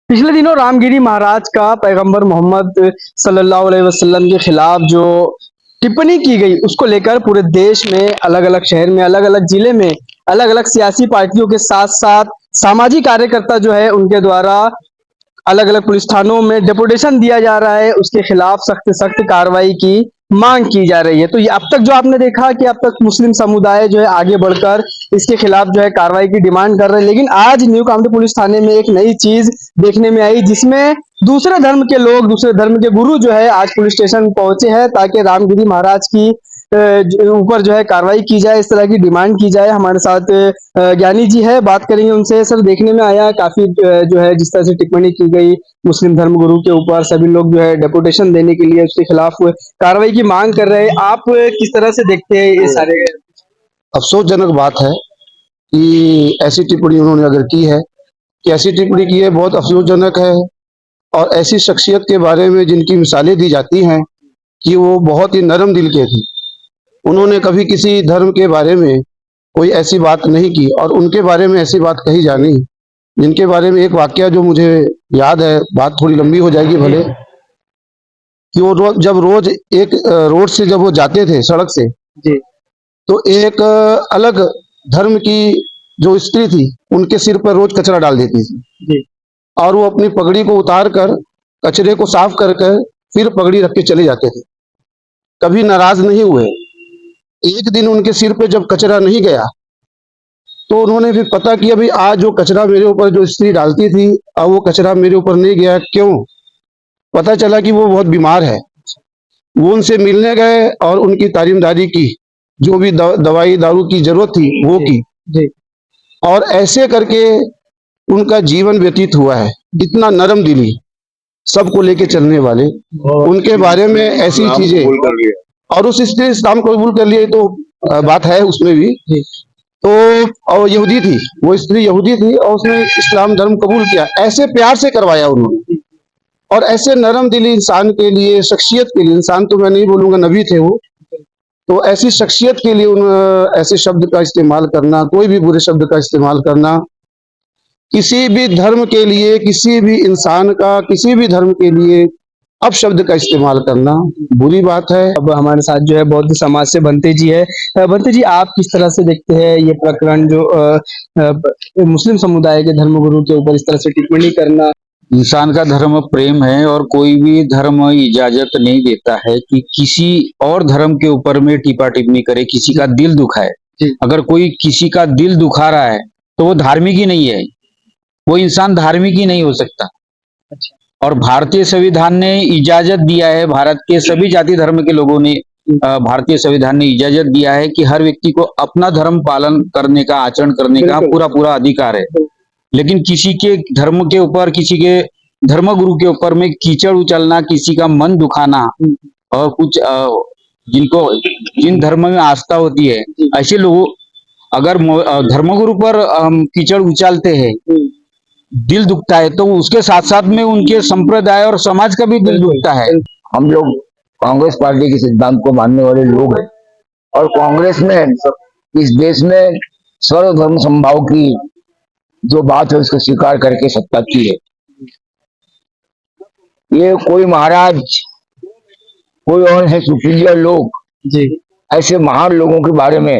पिछले दिनों रामगिरी महाराज का पैगंबर मोहम्मद सल्लल्लाहु अलैहि वसल्लम के खिलाफ जो टिप्पणी की गई उसको लेकर पूरे देश में अलग अलग शहर में अलग अलग जिले में अलग अलग सियासी पार्टियों के साथ साथ सामाजिक कार्यकर्ता जो है उनके द्वारा अलग अलग पुलिस थानों में डेपुटेशन दिया जा रहा है, उसके खिलाफ सख्त सख्त कार्रवाई की मांग की जा रही है। तो ये अब तक जो आपने देखा कि अब तक मुस्लिम समुदाय जो है आगे बढ़कर इसके खिलाफ जो है कार्रवाई की डिमांड कर रहे हैं, लेकिन आज न्यू कामाख्या पुलिस थाने में एक नई चीज देखने में आई, जिसमें दूसरे धर्म के लोग, दूसरे धर्म के गुरु जो है आज पुलिस स्टेशन पहुंचे हैं ताकि रामगिरी महाराज की ऊपर जो है कार्रवाई की जाए, इस तरह की डिमांड की जाए। हमारे साथ ज्ञानी जी है, बात करेंगे उनसे। सर, देखने में आया काफी जो है जिस तरह से टिप्पणी की गई मुस्लिम धर्म गुरु के ऊपर, सभी लोग जो है डेपुटेशन देने के लिए उसके खिलाफ कार्रवाई की मांग कर रहे हैं। आप किस तरह से देखते हैं ये सारे? अफसोसजनक बात है कि ऐसी टिप्पणी उन्होंने अगर की है, कि ऐसी टिप्पणी की है, बहुत अफसोसजनक है। और ऐसी शख्सियत के बारे में जिनकी मिसालें दी जाती हैं कि वो बहुत ही नरम दिल के थे, उन्होंने कभी किसी धर्म के बारे में कोई ऐसी बात नहीं की और उनके बारे में ऐसी बात कही जानी, जिनके बारे में एक वाकया जो मुझे याद है, बात थोड़ी लंबी हो जाएगी भले, कि वो जब रोज एक रोड से जब वो जाते थे सड़क से, जी तो एक अलग धर्म की जो स्त्री थी उनके सिर पर रोज कचरा डाल देती थी जी और वो अपनी पगड़ी को उतार कर कचरे को साफ कर कर फिर पगड़ी रख के चले जाते थे, कभी नाराज नहीं हुए। एक दिन उनके सिर पे जब कचरा नहीं गया तो उन्होंने फिर पता किया, भाई आज जो कचरा मेरे ऊपर जो स्त्री डालती थी, अब वो कचरा मेरे ऊपर नहीं गया, क्यों? पता चला कि वो बहुत बीमार है। वो उनसे मिलने गए और उनकी तारीमदारी की, जो भी दवाई दारू की जरूरत थी वो की, जी और ऐसे करके उनका जीवन व्यतीत हुआ है। इतना नरम दिली, सबको लेके चलने वाले, उनके बारे में ऐसी चीजें, और उस स्त्री इस्लाम को कबूल कर लिया, तो बात है उसमें भी। तो और यहूदी थी, वो स्त्री यहूदी थी और उसने इस्लाम धर्म कबूल किया, ऐसे प्यार से करवाया उन्होंने। और ऐसे नरम दिली इंसान के लिए, शख्सियत के लिए, इंसान तो मैं नहीं बोलूंगा, नबी थे वो, तो ऐसी शख्सियत के लिए ऐसे शब्द का इस्तेमाल करना, कोई भी बुरे शब्द का इस्तेमाल करना, किसी भी धर्म के लिए, किसी भी इंसान का किसी भी धर्म के लिए अपशब्द का इस्तेमाल करना बुरी बात है। अब हमारे साथ जो है बौद्ध समाज से बंते जी है। बंते जी, आप किस तरह से देखते हैं ये प्रकरण जो मुस्लिम समुदाय के धर्मगुरु के ऊपर इस तरह से टिप्पणी करना? इंसान का धर्म प्रेम है और कोई भी धर्म इजाजत नहीं देता है कि किसी और धर्म के ऊपर में टीपा टिप्पणी करे, किसी का दिल दुखाए। अगर कोई किसी का दिल दुखा रहा है तो वो धार्मिक ही नहीं है, वो इंसान धार्मिक ही नहीं हो सकता। अच्छा। और भारतीय संविधान ने इजाजत दिया है, भारत के सभी जाति धर्म के लोगों ने भारतीय संविधान ने इजाजत दिया है कि हर व्यक्ति को अपना धर्म पालन करने का, आचरण करने का पूरा पूरा अधिकार है। लेकिन किसी के धर्म के ऊपर, किसी के धर्मगुरु के ऊपर में कीचड़ उछलना, किसी का मन दुखाना, और कुछ जिनको जिन धर्म में आस्था होती है ऐसे लोगों, अगर धर्मगुरु पर कीचड़ उछालते हैं, दिल दुखता है, तो उसके साथ साथ में उनके संप्रदाय और समाज का भी दिल दुखता है। हम लोग कांग्रेस पार्टी के सिद्धांत को मानने वाले लोग हैं और कांग्रेस में इस देश में सर्वधर्म समभाव की जो बात है उसको स्वीकार करके सत्ता की है। ये कोई महाराज, कोई और है सुपीरियर लोग, जी ऐसे महान लोगों के बारे में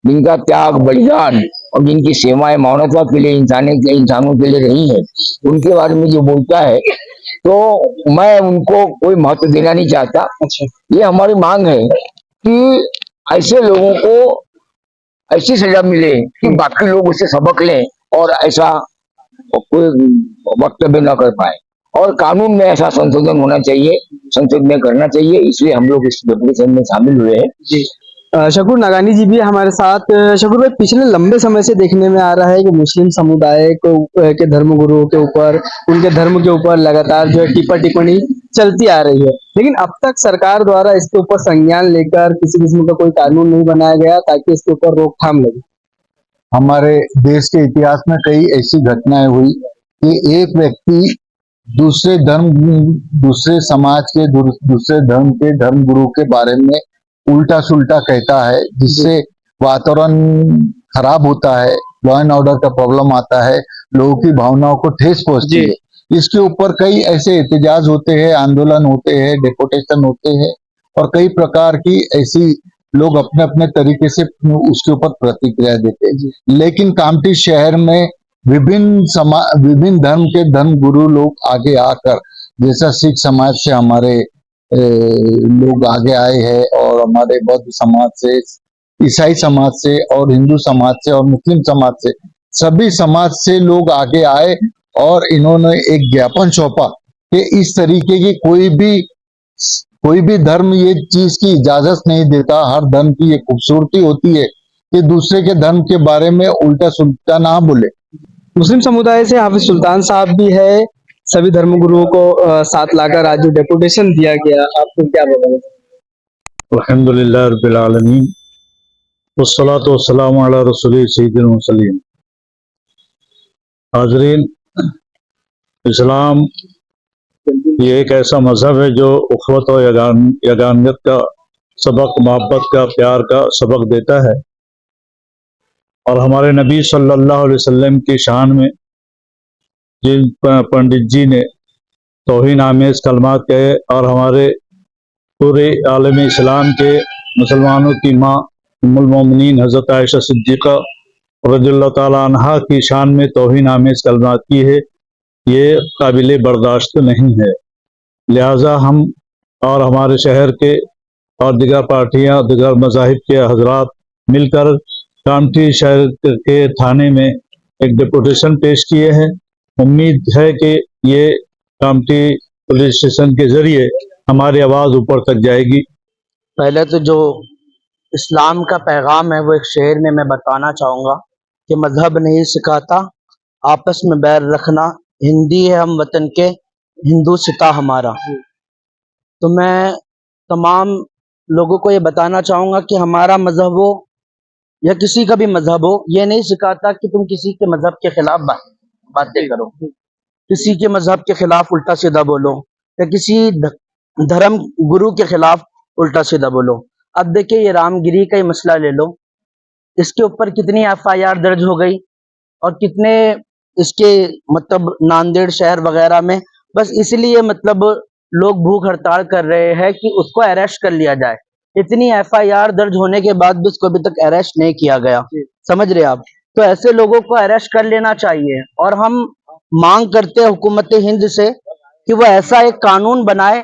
जिनका त्याग, बलिदान और जिनकी सेवाएं मानवता के लिए, इंसानों के लिए रही है, उनके बारे में जो बोलता है, तो मैं उनको कोई महत्व देना नहीं चाहता। अच्छा। ये हमारी मांग है कि ऐसे लोगों को ऐसी सजा मिले कि बाकी लोग उससे सबक लें और ऐसा कोई वक्तव्य न कर पाए। और कानून में ऐसा संशोधन होना चाहिए, संसद में करना चाहिए, इसलिए हम लोग इस डेपुटेशन में शामिल हुए हैं। जी शकूर नागानी जी भी है हमारे साथ। शकूर भाई, पिछले लंबे समय से देखने में आ रहा है कि मुस्लिम समुदाय को के धर्मगुरुओं के ऊपर, उनके धर्म के ऊपर लगातार जो है टिप्पा टिप्पणी चलती आ रही है, लेकिन अब तक सरकार द्वारा इसके ऊपर संज्ञान लेकर किसी किस्म का कोई कानून नहीं बनाया गया ताकि इसके ऊपर रोकथाम लगे। हमारे देश के इतिहास में कई ऐसी घटनाएं हुई कि एक व्यक्ति दूसरे धर्म, दूसरे समाज के, दूसरे धर्म के धर्मगुरु के बारे में उल्टा सुल्टा कहता है, जिससे वातावरण खराब होता है, लॉ एंड ऑर्डर का प्रॉब्लम आता है, लोगों की भावनाओं को ठेस पहुंचती है। इसके ऊपर कई ऐसे एहतजाज होते हैं, आंदोलन होते हैं, डेपुटेशन होते हैं और कई प्रकार की ऐसी लोग अपने अपने तरीके से उसके ऊपर प्रतिक्रिया देते हैं। लेकिन कामठी शहर में विभिन्न धर्म के धर्म गुरु लोग आगे आकर, जैसा सिख समाज से हमारे लोग आगे आए हैं और हमारे बौद्ध समाज से, ईसाई समाज से और हिंदू समाज से और मुस्लिम समाज से, सभी समाज से लोग आगे आए और इन्होंने एक ज्ञापन सौंपा कि इस तरीके की कोई भी धर्म ये चीज की इजाजत नहीं देता। हर धर्म की ये खूबसूरती होती है कि दूसरे के धर्म के बारे में उल्टा सुल्टा ना बोले। मुस्लिम समुदाय से हाफिज सुल्तान साहब भी है, सभी धर्मगुरुओं को साथ लाकर आज जो डेपुटेशन दिया गया, आपको क्या बताएं? अल्हम्दुलिल्लाह रब्बिल आलमीन वस्सलातु वस्सलामु अला रसूलिही सय्यिदिल मुरसलीन। हाज़रीन, इस्लाम ये एक ऐसा मजहब है जो उखवत और यगानियत का सबक, मोहब्बत का, प्यार का सबक देता है। और हमारे नबी सल्लल्लाहु अलैहि वसल्लम की शान में जिन पंडित जी ने तौहीन आमेज कलमात कहे और हमारे पूरे आलम इस्लाम के मुसलमानों की माँ उम्मुल मोमिनीन हज़रत आयशा सिद्दीक़ा रज़ियल्लाहु ताला अन्हा की शान में तौहीन आमेज कलमात की है, ये काबिल बर्दाश्त नहीं है। लिहाजा हम और हमारे शहर के और दिगर पार्टियाँ, दिगर मज़ाहिब के हजरात मिलकर कामठी शहर के थाने में एक डेपुटेशन पेश किए हैं। उम्मीद है कि ये कामठी पुलिस स्टेशन के जरिए हमारी आवाज़ ऊपर तक जाएगी। पहले तो जो इस्लाम का पैगाम है वो एक शेर में मैं बताना चाहूँगा कि मजहब नहीं सिखाता आपस में बैर रखना, हिंदी है हम वतन के, हिंदू सिता हमारा। तो मैं तमाम लोगों को ये बताना चाहूँगा कि हमारा मजहब हो या किसी का भी मजहब हो, ये नहीं सिखाता कि तुम किसी के मजहब के खिलाफ बातें करो, किसी के मजहब के खिलाफ उल्टा सीधा बोलो या किसी धर्म गुरु के खिलाफ उल्टा सीधा बोलो। अब देखिए, ये रामगिरी का ही मसला ले लो, इसके ऊपर कितनी FIR दर्ज हो गई और कितने इसके मतलब नांदेड़ शहर वगैरह में बस इसलिए मतलब लोग भूख हड़ताल कर रहे हैं कि उसको अरेस्ट कर लिया जाए। इतनी FIR दर्ज होने के बाद भी उसको अभी तक अरेस्ट नहीं किया गया, समझ रहे आप? तो ऐसे लोगों को अरेस्ट कर लेना चाहिए और हम मांग करते हैं हुकूमत हिंद से कि वो ऐसा एक कानून बनाए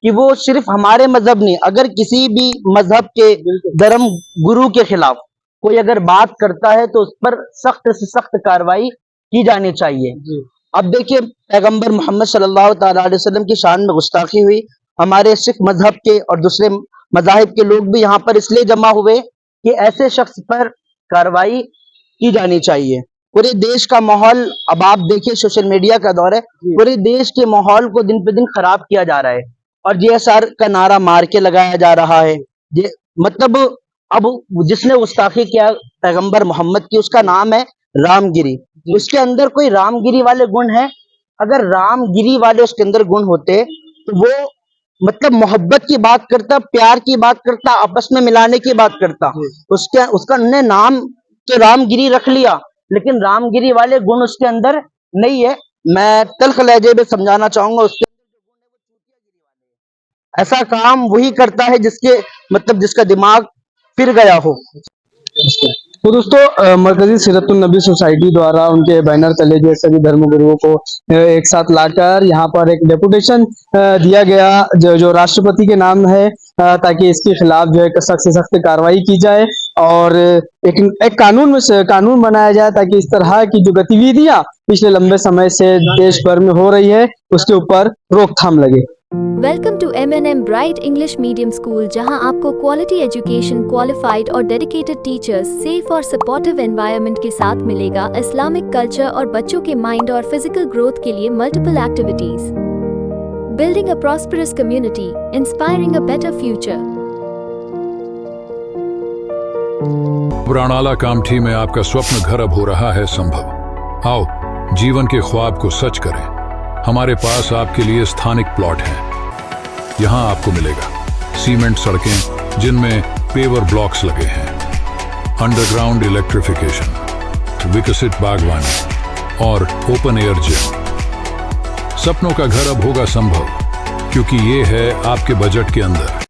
कि वो सिर्फ हमारे मजहब नहीं, अगर किसी भी मजहब के धर्म गुरु के खिलाफ कोई अगर बात करता है तो उस पर सख्त से सख्त कार्रवाई की जानी चाहिए। अब देखिए, पैगंबर मोहम्मद सल्लल्लाहु अलैहि वसल्लम की शान में गुस्ताखी हुई, हमारे सिख मजहब के और दूसरे मजाहिब के लोग भी यहाँ पर इसलिए जमा हुए कि ऐसे शख्स पर कार्रवाई की जानी चाहिए। पूरे देश का माहौल, अब आप देखिए सोशल मीडिया का दौर है, पूरे देश के माहौल को दिन पे दिन खराब किया जा रहा है और GSR का नारा मार के लगाया जा रहा है। मतलब अब जिसने गुस्ताखी किया पैगंबर मोहम्मद की, उसका नाम है रामगिरी, उसके अंदर कोई रामगिरी वाले गुण है? अगर रामगिरी वाले उसके अंदर गुण होते तो वो मतलब मोहब्बत की बात करता, प्यार की बात करता, आपस में मिलाने की बात करता। उसका उन्होंने नाम तो रामगिरी रख लिया, लेकिन रामगिरी वाले गुण उसके अंदर नहीं है। मैं तल्ख लहजे में समझाना चाहूंगा, उसके ऐसा काम वही करता है जिसके मतलब जिसका दिमाग फिर गया हो। तो दोस्तों, मरकजी सीरतुन नबी सोसाइटी द्वारा उनके बैनर तले जो सभी धर्मगुरुओं को एक साथ लाकर यहाँ पर एक डेपुटेशन दिया गया जो राष्ट्रपति के नाम है, ताकि इसके खिलाफ जो है सख्त से सख्त कार्रवाई की जाए और एक कानून बनाया जाए ताकि इस तरह की जो गतिविधियां पिछले लंबे समय से देश भर में हो रही है उसके ऊपर रोकथाम लगे। Welcome to M&M bright English medium school, जहां आपको क्वालिटी एजुकेशन, क्वालिफाइड और डेडिकेटेड टीचर्स, सेफ और सपोर्टिव एनवायरनमेंट के साथ मिलेगा इस्लामिक कल्चर और बच्चों के माइंड और फिजिकल ग्रोथ के लिए multiple activities. Building a prosperous community, inspiring a better future. पुराणाला कामठी में आपका स्वप्न घर अब हो रहा है संभव। आओ, जीवन के ख्वाब को सच करें। हमारे पास आपके लिए स्थानिक प्लॉट हैं। यहाँ आपको मिलेगा सीमेंट सड़कें जिनमें पेवर ब्लॉक्स लगे हैं, अंडरग्राउंड इलेक्ट्रिफिकेशन, विकसित बागवानी और ओपन एयर जिम। सपनों का घर अब होगा संभव, क्योंकि ये है आपके बजट के अंदर।